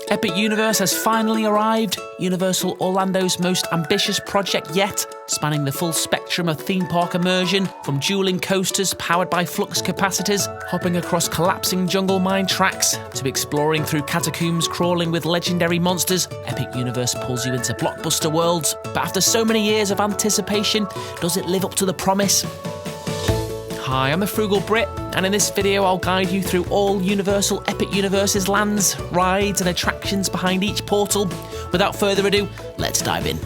Epic Universe has finally arrived, Universal Orlando's most ambitious project yet, spanning the full spectrum of theme park immersion, from dueling coasters powered by flux capacitors, hopping across collapsing jungle mine tracks, to exploring through catacombs crawling with legendary monsters. Epic Universe pulls you into blockbuster worlds, but after so many years of anticipation, does it live up to the promise? Hi, I'm the Frugal Brit, and in this video I'll guide you through all Universal Epic Universe's lands, rides and attractions behind each portal. Without further ado, let's dive in.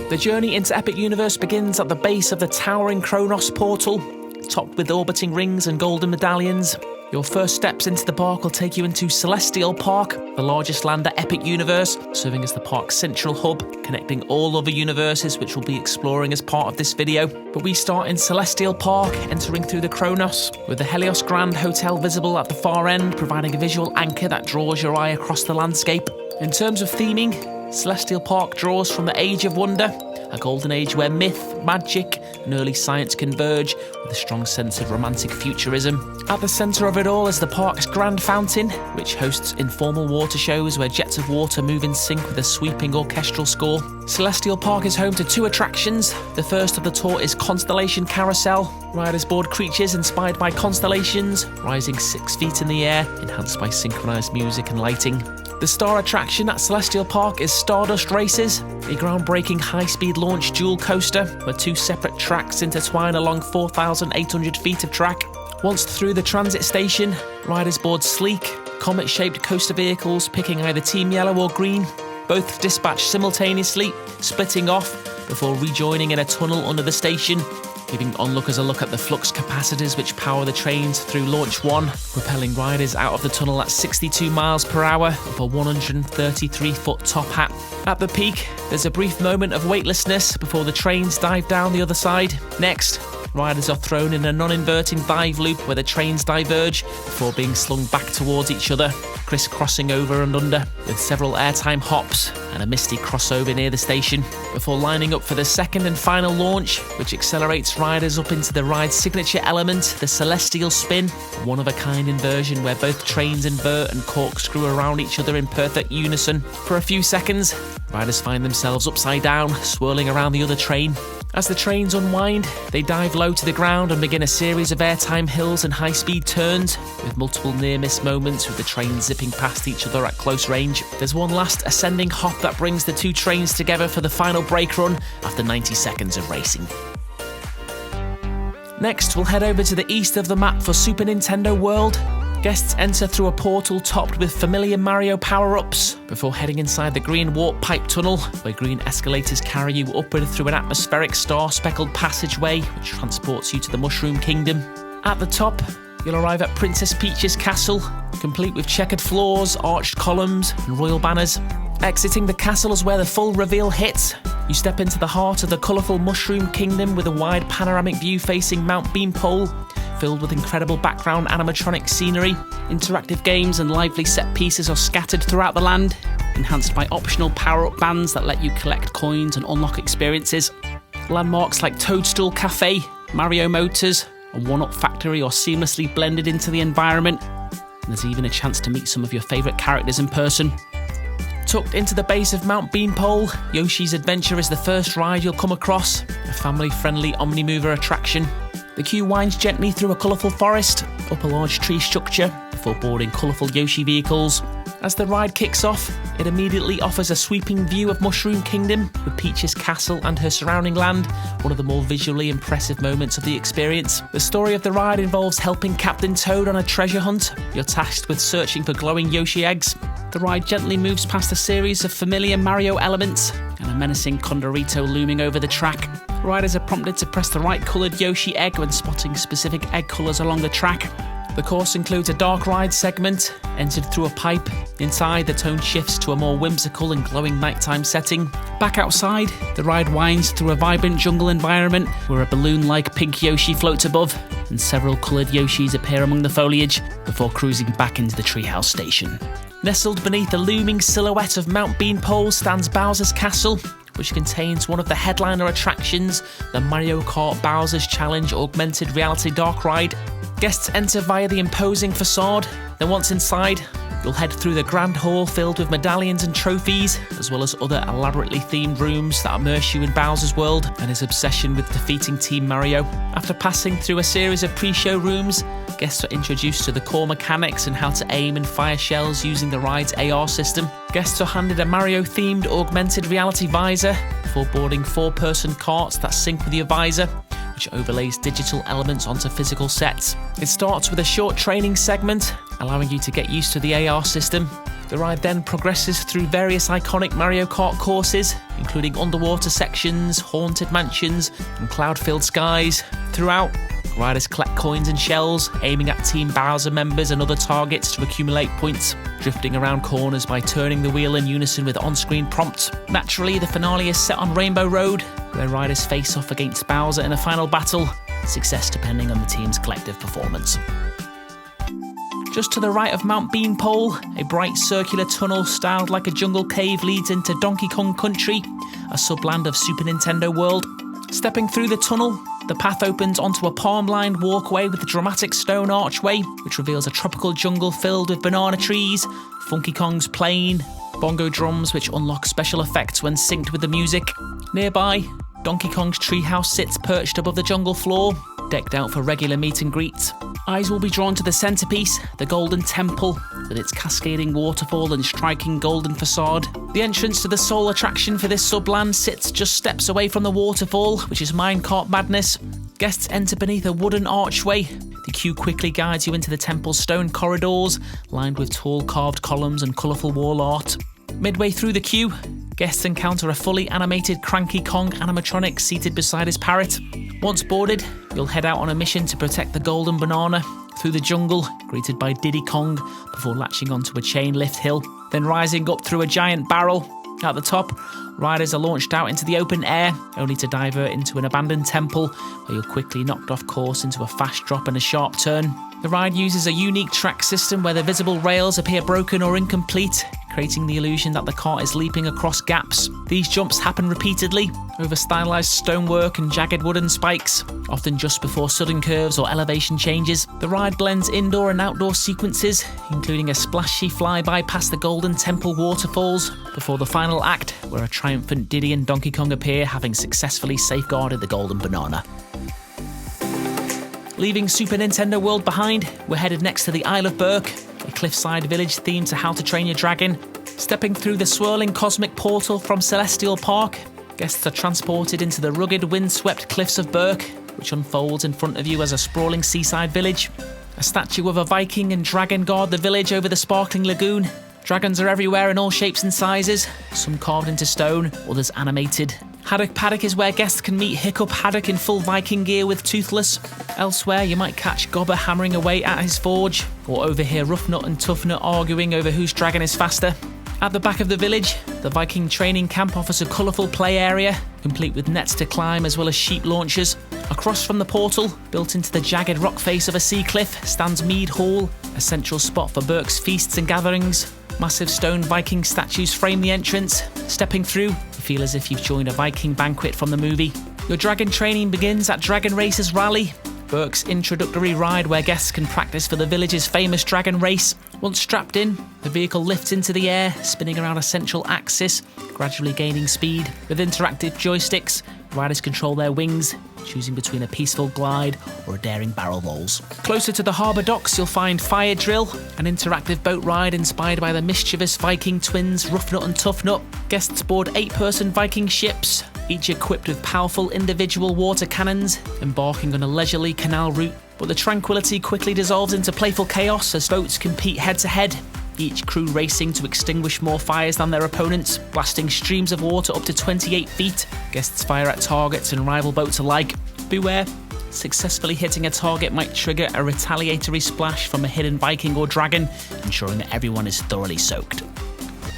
The journey into Epic Universe begins at the base of the towering Kronos portal, topped with orbiting rings and golden medallions. Your first steps into the park will take you into Celestial Park, the largest land at Epic Universe, serving as the park's central hub, connecting all other universes which we'll be exploring as part of this video. But we start in Celestial Park, entering through the Kronos, with the Helios Grand Hotel visible at the far end, providing a visual anchor that draws your eye across the landscape. In terms of theming, Celestial Park draws from the Age of Wonder, a golden age where myth, magic and early science converge with a strong sense of romantic futurism. At the centre of it all is the park's Grand Fountain, which hosts informal water shows where jets of water move in sync with a sweeping orchestral score. Celestial Park is home to two attractions. The first of the tour is Constellation Carousel. Riders board creatures inspired by constellations, rising 6 feet in the air, enhanced by synchronised music and lighting. The star attraction at Celestial Park is Stardust Racers, a groundbreaking high-speed launch dual coaster where two separate tracks intertwine along 4,800 feet of track. Once through the transit station, riders board sleek, comet-shaped coaster vehicles picking either Team Yellow or Green. Both dispatch simultaneously, splitting off before rejoining in a tunnel under the station, giving onlookers a look at the flux capacitors which power the trains through Launch 1, propelling riders out of the tunnel at 62 miles per hour up a 133-foot top hat. At the peak, there's a brief moment of weightlessness before the trains dive down the other side. Next, riders are thrown in a non-inverting dive loop where the trains diverge before being slung back towards each other, crisscrossing over and under, with several airtime hops and a misty crossover near the station, before lining up for the second and final launch, which accelerates riders up into the ride's signature element, the Celestial Spin, a one-of-a-kind inversion where both trains invert and corkscrew around each other in perfect unison. For a few seconds, riders find themselves upside down, swirling around the other train. As the trains unwind, they dive low to the ground and begin a series of airtime hills and high-speed turns, with multiple near-miss moments with the trains zipping past each other at close range. There's one last ascending hop that brings the two trains together for the final brake run after 90 seconds of racing. Next, we'll head over to the east of the map for Super Nintendo World. Guests enter through a portal topped with familiar Mario power-ups before heading inside the green warp pipe tunnel, where green escalators carry you upward through an atmospheric star-speckled passageway which transports you to the Mushroom Kingdom. At the top, you'll arrive at Princess Peach's castle, complete with checkered floors, arched columns and royal banners. Exiting the castle is where the full reveal hits. You step into the heart of the colourful Mushroom Kingdom with a wide panoramic view facing Mount Beanpole, filled with incredible background animatronic scenery. Interactive games and lively set pieces are scattered throughout the land, enhanced by optional power-up bands that let you collect coins and unlock experiences. Landmarks like Toadstool Cafe, Mario Motors, and One-Up Factory are seamlessly blended into the environment, and there's even a chance to meet some of your favourite characters in person. Tucked into the base of Mount Beanpole, Yoshi's Adventure is the first ride you'll come across, a family-friendly Omnimover attraction. The queue winds gently through a colourful forest, up a large tree structure, before boarding colourful Yoshi vehicles. As the ride kicks off, it immediately offers a sweeping view of Mushroom Kingdom, with Peach's castle and her surrounding land, one of the more visually impressive moments of the experience. The story of the ride involves helping Captain Toad on a treasure hunt. You're tasked with searching for glowing Yoshi eggs. The ride gently moves past a series of familiar Mario elements, and a menacing Condorito looming over the track. Riders are prompted to press the right coloured Yoshi egg when spotting specific egg colours along the track. The course includes a dark ride segment, entered through a pipe. Inside, the tone shifts to a more whimsical and glowing nighttime setting. Back outside, the ride winds through a vibrant jungle environment where a balloon-like pink Yoshi floats above, and several coloured Yoshis appear among the foliage, before cruising back into the treehouse station. Nestled beneath the looming silhouette of Mount Beanpole stands Bowser's Castle, which contains one of the headliner attractions, the Mario Kart Bowser's Challenge Augmented Reality Dark Ride. Guests enter via the imposing facade, then once inside, You'll head through the grand hall filled with medallions and trophies, as well as other elaborately themed rooms that immerse you in Bowser's world and his obsession with defeating Team Mario. After passing through a series of pre-show rooms, guests are introduced to the core mechanics and how to aim and fire shells using the ride's AR system. Guests are handed a Mario-themed augmented reality visor before boarding 4-person carts that sync with your visor, which overlays digital elements onto physical sets. It starts with a short training segment, allowing you to get used to the AR system. The ride then progresses through various iconic Mario Kart courses, including underwater sections, haunted mansions, and cloud-filled skies. Throughout, riders collect coins and shells, aiming at Team Bowser members and other targets to accumulate points, drifting around corners by turning the wheel in unison with on-screen prompts. Naturally, the finale is set on Rainbow Road, where riders face off against Bowser in a final battle, success depending on the team's collective performance. Just to the right of Mount Beanpole, a bright circular tunnel styled like a jungle cave leads into Donkey Kong Country, a subland of Super Nintendo World. Stepping through the tunnel, the path opens onto a palm-lined walkway with a dramatic stone archway, which reveals a tropical jungle filled with banana trees, Funky Kong's plane, bongo drums which unlock special effects when synced with the music. Nearby, Donkey Kong's treehouse sits perched above the jungle floor, decked out for regular meet and greets. Eyes will be drawn to the centrepiece, the Golden Temple, with its cascading waterfall and striking golden facade. The entrance to the sole attraction for this subland sits just steps away from the waterfall, which is Minecart Madness. Guests enter beneath a wooden archway. The queue quickly guides you into the temple's stone corridors, lined with tall carved columns and colourful wall art. Midway through the queue, guests encounter a fully animated Cranky Kong animatronic seated beside his parrot. Once boarded, you'll head out on a mission to protect the Golden Banana through the jungle, greeted by Diddy Kong, before latching onto a chain lift hill, then rising up through a giant barrel. At the top, riders are launched out into the open air, only to divert into an abandoned temple, where you're quickly knocked off course into a fast drop and a sharp turn. The ride uses a unique track system where the visible rails appear broken or incomplete, creating the illusion that the cart is leaping across gaps. These jumps happen repeatedly, over stylized stonework and jagged wooden spikes, often just before sudden curves or elevation changes. The ride blends indoor and outdoor sequences, including a splashy flyby past the Golden Temple waterfalls, before the final act, where a triumphant Diddy and Donkey Kong appear, having successfully safeguarded the Golden Banana. Leaving Super Nintendo World behind, we're headed next to the Isle of BERK, a cliffside village themed to How to Train Your Dragon. Stepping through the swirling cosmic portal from Celestial Park, guests are transported into the rugged, windswept cliffs of BERK, which unfolds in front of you as a sprawling seaside village. A statue of a Viking and dragon guard the village over the sparkling lagoon. Dragons are everywhere in all shapes and sizes, some carved into stone, others animated. Haddock Paddock is where guests can meet Hiccup Haddock in full Viking gear with Toothless. Elsewhere, you might catch Gobber hammering away at his forge, or overhear Roughnut and Toughnut arguing over whose dragon is faster. At the back of the village, the Viking training camp offers a colourful play area, complete with nets to climb as well as sheep launchers. Across from the portal, built into the jagged rock face of a sea cliff, stands Mead Hall, a central spot for BERK's feasts and gatherings. Massive stone Viking statues frame the entrance. Stepping through, you feel as if you've joined a Viking banquet from the movie. Your dragon training begins at Dragon Racers Rally, BERK's introductory ride where guests can practice for the village's famous dragon race. Once strapped in, the vehicle lifts into the air, spinning around a central axis, gradually gaining speed. With interactive joysticks, riders control their wings, choosing between a peaceful glide or a daring barrel rolls. Closer to the harbour docks, you'll find Fyre Drill, an interactive boat ride inspired by the mischievous Viking twins Roughnut and Toughnut. Guests board 8-person Viking ships, each equipped with powerful individual water cannons, embarking on a leisurely canal route. But the tranquility quickly dissolves into playful chaos as boats compete head-to-head, each crew racing to extinguish more fires than their opponents, blasting streams of water up to 28 feet. Guests fire at targets and rival boats alike. Beware, successfully hitting a target might trigger a retaliatory splash from a hidden Viking or dragon, ensuring that everyone is thoroughly soaked.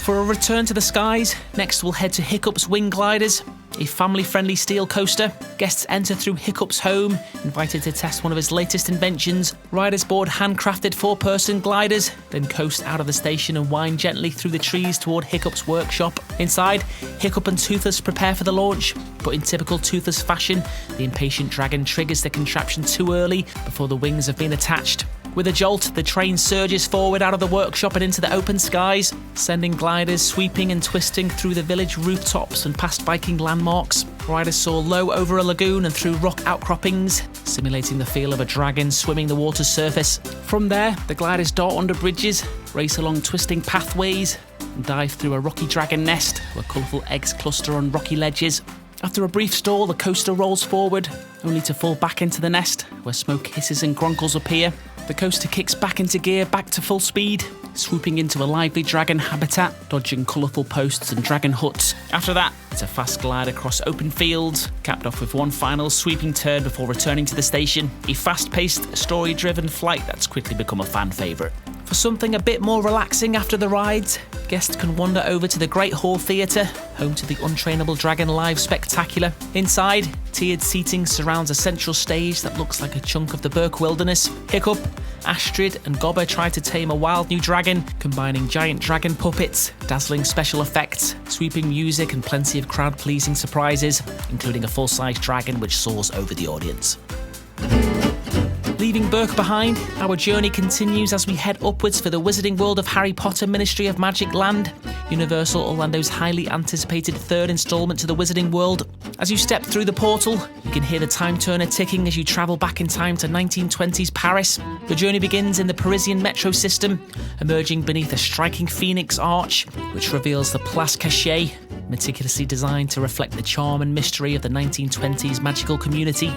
For a return to the skies, next we'll head to Hiccup's Wing Gliders, a family-friendly steel coaster. Guests enter through Hiccup's home, invited to test one of his latest inventions. Riders board handcrafted 4-person gliders, then coast out of the station and wind gently through the trees toward Hiccup's workshop. Inside, Hiccup and Toothless prepare for the launch, but in typical Toothless fashion, the impatient dragon triggers the contraption too early before the wings have been attached. With a jolt, the train surges forward out of the workshop and into the open skies, sending gliders sweeping and twisting through the village rooftops and past Viking landmarks. Riders soar low over a lagoon and through rock outcroppings, simulating the feel of a dragon swimming the water's surface. From there, the gliders dart under bridges, race along twisting pathways, and dive through a rocky dragon nest where colourful eggs cluster on rocky ledges. After a brief stall, the coaster rolls forward, only to fall back into the nest, where smoke hisses and gronkles appear. The coaster kicks back into gear, back to full speed, swooping into a lively dragon habitat, dodging colourful posts and dragon huts. After that, it's a fast glide across open fields, capped off with one final sweeping turn before returning to the station. A fast-paced, story-driven flight that's quickly become a fan favourite. For something a bit more relaxing after the rides, guests can wander over to the Great Hall Theatre, home to the Untrainable Dragon Live Spectacular. Inside, tiered seating surrounds a central stage that looks like a chunk of the BERK wilderness. Hiccup, Astrid and Gobber try to tame a wild new dragon, combining giant dragon puppets, dazzling special effects, sweeping music and plenty of crowd-pleasing surprises, including a full-size dragon which soars over the audience. Leaving BERK behind, our journey continues as we head upwards for the Wizarding World of Harry Potter Ministry of Magic Land, Universal Orlando's highly anticipated third instalment to the Wizarding World. As you step through the portal, you can hear the time turner ticking as you travel back in time to 1920s Paris. The journey begins in the Parisian metro system, emerging beneath a striking phoenix arch, which reveals the Place Cachée, meticulously designed to reflect the charm and mystery of the 1920s magical community.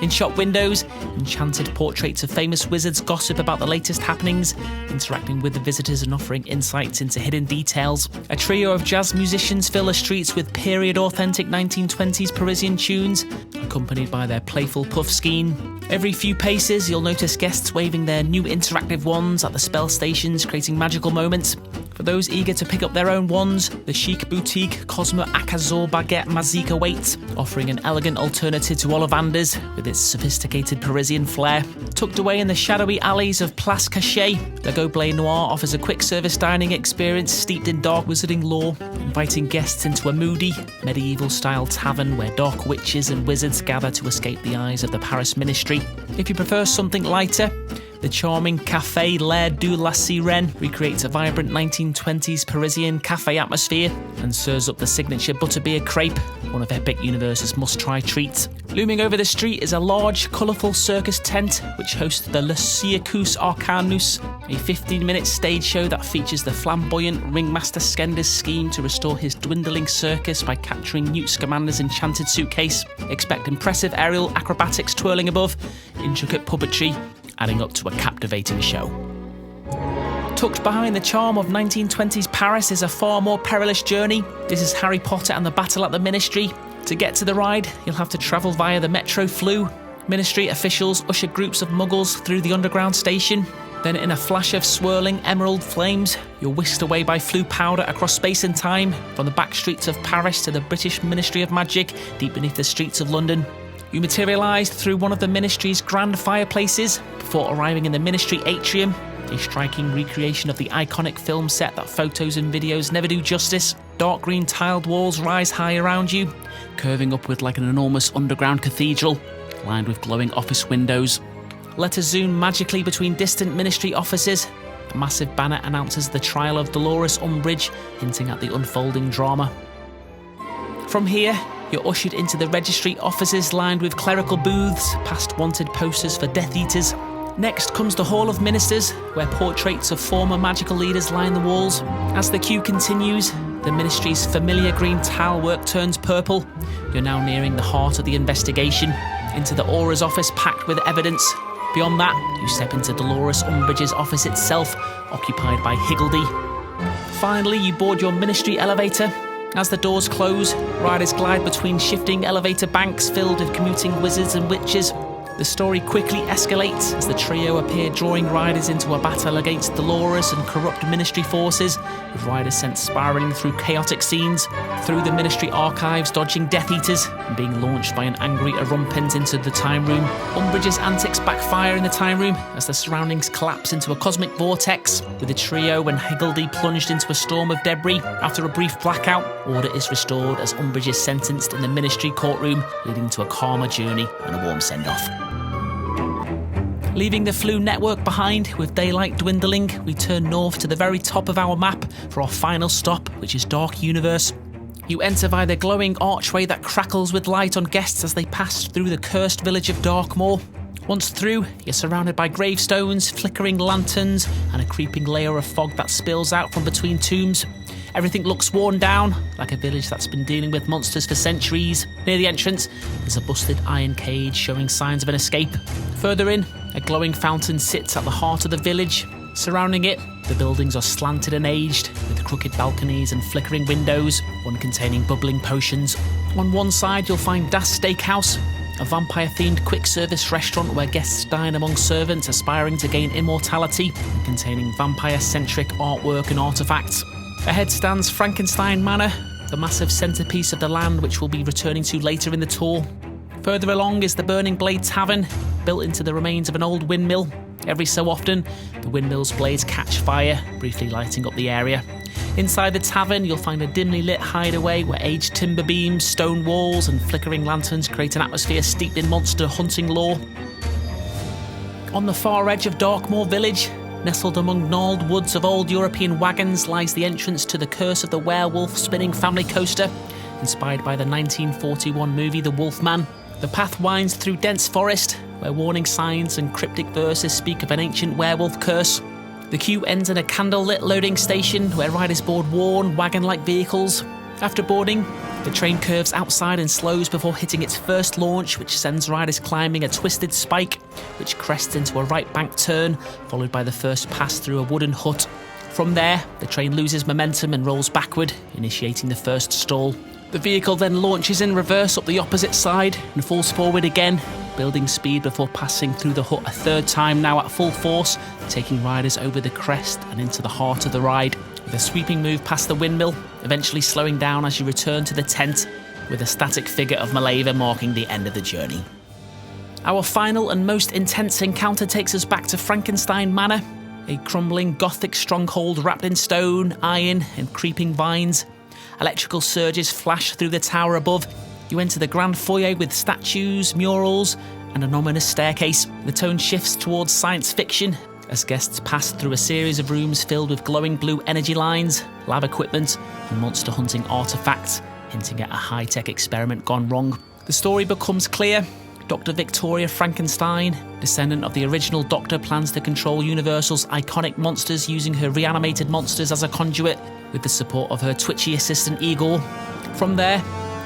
In shop windows, enchanted portraits of famous wizards gossip about the latest happenings, interacting with the visitors and offering insights into hidden details. A trio of jazz musicians fill the streets with period-authentic 1920s Parisian tunes, accompanied by their playful puff scheme. Every few paces, you'll notice guests waving their new interactive wands at the spell stations, creating magical moments. For those eager to pick up their own wands, the chic boutique Cosmo Akazor Baguette Magique awaits, offering an elegant alternative to Ollivander's with its sophisticated Parisian flair. Tucked away in the shadowy alleys of Place Cachée, the Goblet Noir offers a quick-service dining experience steeped in dark wizarding lore, inviting guests into a moody, medieval-style tavern where dark witches and wizards gather to escape the eyes of the Paris Ministry. If you prefer something lighter, the charming Café L'air de la Sirène recreates a vibrant 1920s Parisian cafe atmosphere and serves up the signature butterbeer crepe, one of Epic Universe's must-try treats. Looming over the street is a large, colourful circus tent which hosts the Cirque Arcanus, a 15-minute stage show that features the flamboyant ringmaster Skender's scheme to restore his dwindling circus by capturing Newt Scamander's enchanted suitcase. Expect impressive aerial acrobatics twirling above, intricate puppetry, adding up to a captivating show. Tucked behind the charm of 1920s Paris is a far more perilous journey. This is Harry Potter and the Battle at the Ministry. To get to the ride, you'll have to travel via the Metro Flue. Ministry officials usher groups of muggles through the underground station. Then in a flash of swirling emerald flames, you're whisked away by Flue powder across space and time, from the back streets of Paris to the British Ministry of Magic, deep beneath the streets of London. You materialise through one of the Ministry's grand fireplaces before arriving in the Ministry atrium, a striking recreation of the iconic film set that photos and videos never do justice. Dark green tiled walls rise high around you, curving upward like an enormous underground cathedral, lined with glowing office windows. Letters zoom magically between distant Ministry offices. A massive banner announces the trial of Dolores Umbridge, hinting at the unfolding drama. From here, you're ushered into the registry offices lined with clerical booths, past wanted posters for Death Eaters. Next comes the Hall of Ministers, where portraits of former magical leaders line the walls. As the queue continues, the Ministry's familiar green tile work turns purple. You're now nearing the heart of the investigation, into the Aura's office packed with evidence. Beyond that, you step into Dolores Umbridge's office itself, occupied by Higgledy. Finally, you board your Ministry elevator. As the doors close, riders glide between shifting elevator banks filled with commuting wizards and witches. The story quickly escalates as the trio appear, drawing riders into a battle against Dolores and corrupt Ministry forces, with riders sent spiralling through chaotic scenes, through the Ministry archives, dodging Death Eaters, and being launched by an angry Erumpent into the Time Room. Umbridge's antics backfire in the Time Room as the surroundings collapse into a cosmic vortex, with the trio and Higgledy plunged into a storm of debris. After a brief blackout, order is restored as Umbridge is sentenced in the Ministry courtroom, leading to a calmer journey and a warm send-off. Leaving the Flu network behind, with daylight dwindling, we turn north to the very top of our map for our final stop, which is Dark Universe. You enter via the glowing archway that crackles with light on guests as they pass through the cursed village of Darkmoor. Once through, you're surrounded by gravestones, flickering lanterns, and a creeping layer of fog that spills out from between tombs. Everything looks worn down, like a village that's been dealing with monsters for centuries. Near the entrance, there's a busted iron cage showing signs of an escape. Further in, a glowing fountain sits at the heart of the village. Surrounding it, the buildings are slanted and aged, with crooked balconies and flickering windows, one containing bubbling potions. On one side, you'll find Das Steakhouse, a vampire-themed quick-service restaurant where guests dine among servants aspiring to gain immortality, and containing vampire-centric artwork and artefacts. Ahead stands Frankenstein Manor, the massive centrepiece of the land which we'll be returning to later in the tour. Further along is the Burning Blade Tavern, built into the remains of an old windmill. Every so often, the windmill's blades catch fire, briefly lighting up the area. Inside the tavern, you'll find a dimly lit hideaway where aged timber beams, stone walls, and flickering lanterns create an atmosphere steeped in monster hunting lore. On the far edge of Darkmoor Village, nestled among gnarled woods of old European wagons, lies the entrance to the Curse of the Werewolf spinning family coaster, inspired by the 1941 movie The Wolfman. The path winds through dense forest, where warning signs and cryptic verses speak of an ancient werewolf curse. The queue ends in a candlelit loading station where riders board worn, wagon-like vehicles. After boarding, the train curves outside and slows before hitting its first launch, which sends riders climbing a twisted spike, which crests into a right bank turn, followed by the first pass through a wooden hut. From there, the train loses momentum and rolls backward, initiating the first stall. The vehicle then launches in reverse up the opposite side and falls forward again, building speed before passing through the hut a third time, now at full force, taking riders over the crest and into the heart of the ride, with a sweeping move past the windmill, eventually slowing down as you return to the tent, with a static figure of Maleva marking the end of the journey. Our final and most intense encounter takes us back to Frankenstein Manor, a crumbling Gothic stronghold wrapped in stone, iron, and creeping vines. Electrical surges flash through the tower above. You enter the grand foyer with statues, murals, and an ominous staircase. The tone shifts towards science fiction as guests pass through a series of rooms filled with glowing blue energy lines, lab equipment, and monster hunting artifacts, hinting at a high-tech experiment gone wrong. The story becomes clear. Dr. Victoria Frankenstein, descendant of the original Doctor, plans to control Universal's iconic monsters using her reanimated monsters as a conduit, with the support of her twitchy assistant Igor. From there,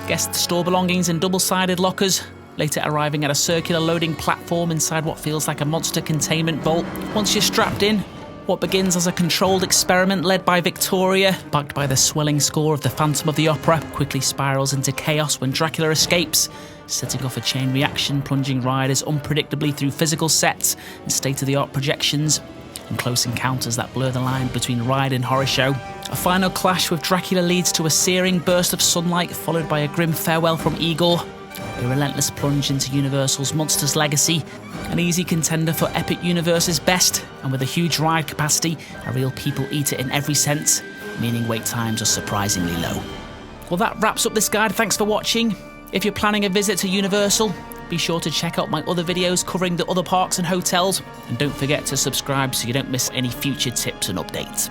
guests store belongings in double-sided lockers, later arriving at a circular loading platform inside what feels like a monster containment vault. Once you're strapped in, what begins as a controlled experiment led by Victoria, backed by the swelling score of the Phantom of the Opera, quickly spirals into chaos when Dracula escapes, setting off a chain reaction, plunging riders unpredictably through physical sets and state-of-the-art projections, and close encounters that blur the line between ride and horror show. A final clash with Dracula leads to a searing burst of sunlight, followed by a grim farewell from Igor. A relentless plunge into Universal's Monsters legacy, an easy contender for Epic Universe's best, and with a huge ride capacity, a real people eater in every sense, meaning wait times are surprisingly low. Well, that wraps up this guide. Thanks for watching. If you're planning a visit to Universal, be sure to check out my other videos covering the other parks and hotels, and don't forget to subscribe so you don't miss any future tips and updates.